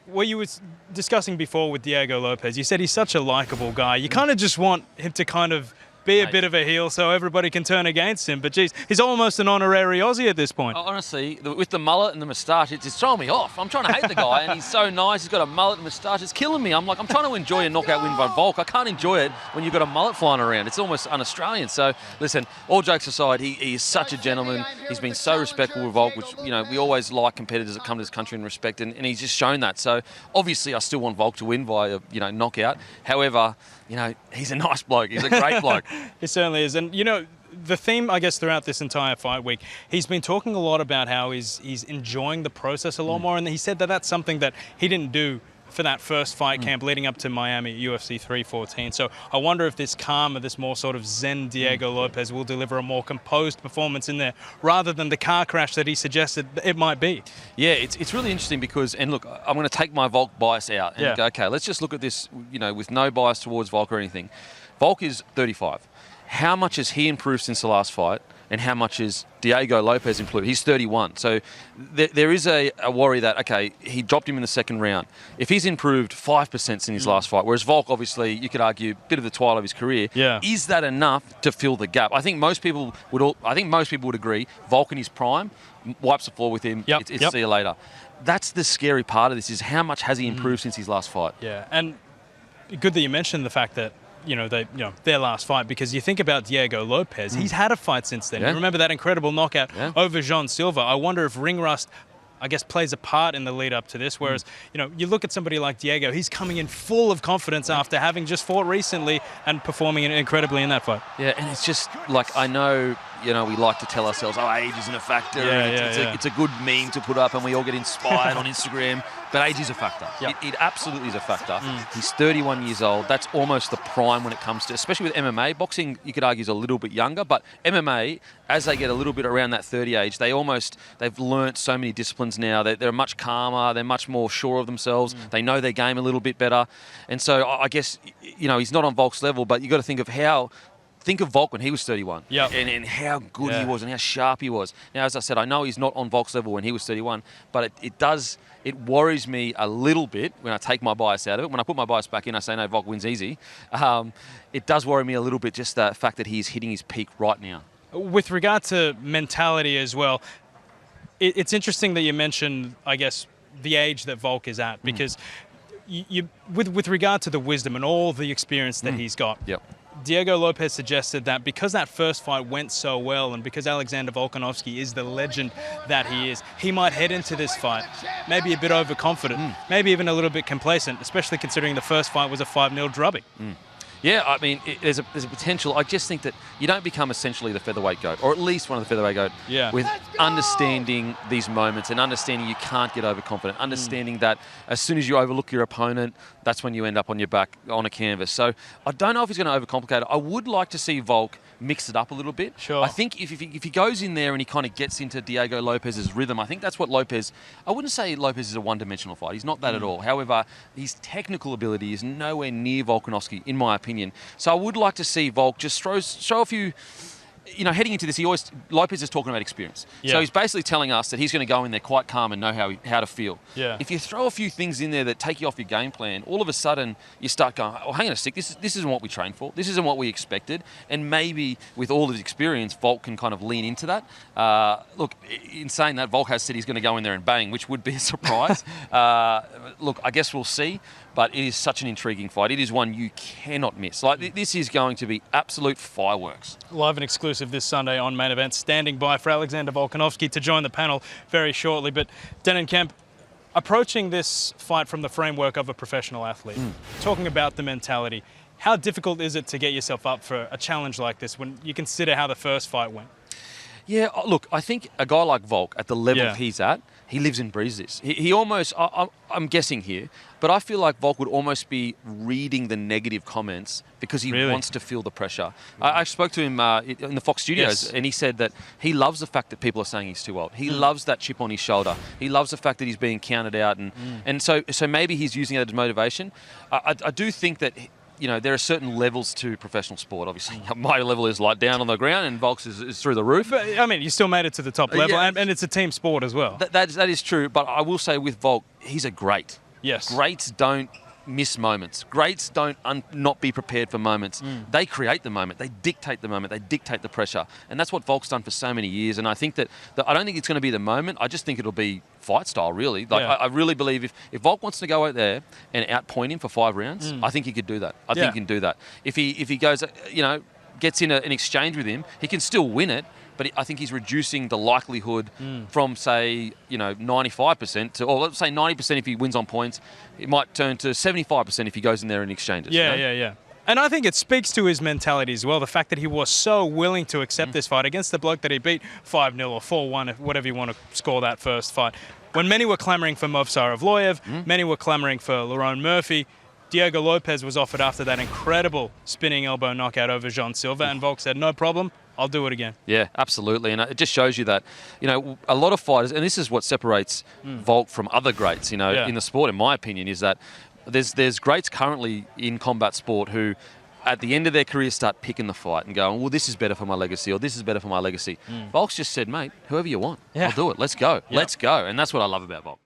what you were discussing before with Diego Lopez, you said he's such a likable guy. You kind of just want him to kind of be a bit of a heel so everybody can turn against him. But, geez, he's almost an honorary Aussie at this point. Honestly, with the mullet and the moustache, it's throwing me off. I'm trying to hate the guy, and he's so nice. He's got a mullet and moustache. It's killing me. I'm trying to enjoy a knockout win by Volk. I can't enjoy it when you've got a mullet flying around. It's almost un-Australian. So, listen, all jokes aside, he is such a gentleman. He's been so respectful with Volk, which, we always like competitors that come to this country and respect, and he's just shown that. So, obviously, I still want Volk to win by a, knockout. However, he's a nice bloke. He's a great bloke. He certainly is. And, the theme, I guess, throughout this entire fight week, he's been talking a lot about how he's enjoying the process a lot more. And he said that that's something that he didn't do for that first fight camp leading up to Miami at UFC 314. So I wonder if this calmer, this more sort of zen Diego Lopez will deliver a more composed performance in there rather than the car crash that he suggested it might be. Yeah, it's really interesting because, and look, I'm going to take my Volk bias out and go, okay, let's just look at this, with no bias towards Volk or anything. Volk is 35. How much has he improved since the last fight? And how much is Diego Lopez improved? He's 31. So there is a worry that, okay, he dropped him in the second round. If he's improved 5% since his last fight, whereas Volk, obviously, you could argue, a bit of the twilight of his career, is that enough to fill the gap? I think most people would agree, Volk in his prime, wipes the floor with him, it's see you later. That's the scary part of this, is how much has he improved since his last fight? Yeah, and good that you mentioned the fact that their last fight, because you think about Diego Lopez, he's had a fight since then. You remember that incredible knockout over Jean Silva. I wonder if ring rust, I guess, plays a part in the lead up to this, whereas, you look at somebody like Diego, he's coming in full of confidence after having just fought recently and performing incredibly in that fight. Yeah, and it's just, I know, we like to tell ourselves, age isn't a factor. It's a good meme to put up and we all get inspired on Instagram. But age is a factor. Yep. It absolutely is a factor. He's 31 years old. That's almost the prime when it comes to, especially with MMA. Boxing, you could argue, is a little bit younger. But MMA, as they get a little bit around that 30 age, they've learnt so many disciplines now. They're much calmer. They're much more sure of themselves. They know their game a little bit better. And so I guess, he's not on Volk's level, but you've got to think of Volk when he was 31 and how good he was and how sharp he was. Now, as I said, I know he's not on Volk's level when he was 31, but it worries me a little bit when I take my bias out of it. When I put my bias back in, I say, no, Volk wins easy. It does worry me a little bit, just the fact that he's hitting his peak right now. With regard to mentality as well, it's interesting that you mentioned, I guess, the age that Volk is at, because with regard to the wisdom and all the experience that he's got, Diego Lopez suggested that because that first fight went so well and because Alexander Volkanovski is the legend that he is, he might head into this fight maybe a bit overconfident, maybe even a little bit complacent, especially considering the first fight was a 5-0 drubbing. Yeah, I mean, there's a potential. I just think that you don't become essentially the featherweight GOAT, or at least one of the featherweight GOAT, with understanding these moments and understanding you can't get overconfident, understanding that as soon as you overlook your opponent, that's when you end up on your back on a canvas. So I don't know if he's going to overcomplicate it. I would like to see Volk mix it up a little bit. Sure. I think if he goes in there and he kind of gets into Diego Lopez's rhythm, I think that's what Lopez... I wouldn't say Lopez is a one-dimensional fighter. He's not that at all. However, his technical ability is nowhere near Volkanovski, in my opinion. So I would like to see Volk just show a few... heading into this, Lopez is talking about experience. So he's basically telling us that he's going to go in there quite calm and know how to feel. If you throw a few things in there that take you off your game plan, all of a sudden you start going, oh, hang on a sec, this isn't what we trained for. This isn't what we expected. And maybe with all his experience, Volk can kind of lean into that. Look, in saying that, Volk has said he's going to go in there and bang, which would be a surprise. Look, I guess we'll see. But it is such an intriguing fight. It is one you cannot miss. This is going to be absolute fireworks. Live and exclusive this Sunday on Main Event. Standing by for Alexander Volkanovski to join the panel very shortly. But Denan Kemp, approaching this fight from the framework of a professional athlete, talking about the mentality, how difficult is it to get yourself up for a challenge like this when you consider how the first fight went? Yeah, look, I think a guy like Volk, at the level he's at, he lives and breathes this. He almost, I'm guessing here, but I feel like Volk would almost be reading the negative comments because he wants to feel the pressure. I spoke to him in the Fox studios, and he said that he loves the fact that people are saying he's too old. He loves that chip on his shoulder. He loves the fact that he's being counted out, and so maybe he's using that as motivation. I do think that... there are certain levels to professional sport. Obviously, my level is down on the ground and Volk's is through the roof. But, I mean, you still made it to the top level, and it's a team sport as well. That is true, but I will say with Volk, he's a great. Yes. Greats don't miss moments. Greats don't not be prepared for moments. They create the moment. They dictate the moment. They dictate the pressure. And that's what Volk's done for so many years. And I think that I don't think it's going to be the moment. I just think it'll be fight style, really. Like I really believe if Volk wants to go out there and outpoint him for 5 rounds, I think he could do that. I think he can do that. If he goes, gets in an exchange with him, he can still win it. But I think he's reducing the likelihood from, say, 95% to, or let's say 90% if he wins on points. It might turn to 75% if he goes in there and exchanges. Yeah. And I think it speaks to his mentality as well, the fact that he was so willing to accept this fight against the bloke that he beat 5-0 or 4-1, whatever you want to score that first fight. When many were clamouring for Movsar Evloev, many were clamouring for Lerone Murphy, Diego Lopez was offered after that incredible spinning elbow knockout over Jean Silva, and Volk said, no problem, I'll do it again. Yeah, absolutely. And it just shows you that, a lot of fighters, and this is what separates Volk from other greats, in the sport, in my opinion, is that there's greats currently in combat sport who, at the end of their career, start picking the fight and going, well, this is better for my legacy, or this is better for my legacy. Volk's just said, mate, whoever you want, I'll do it. Let's go. Let's go. And that's what I love about Volk.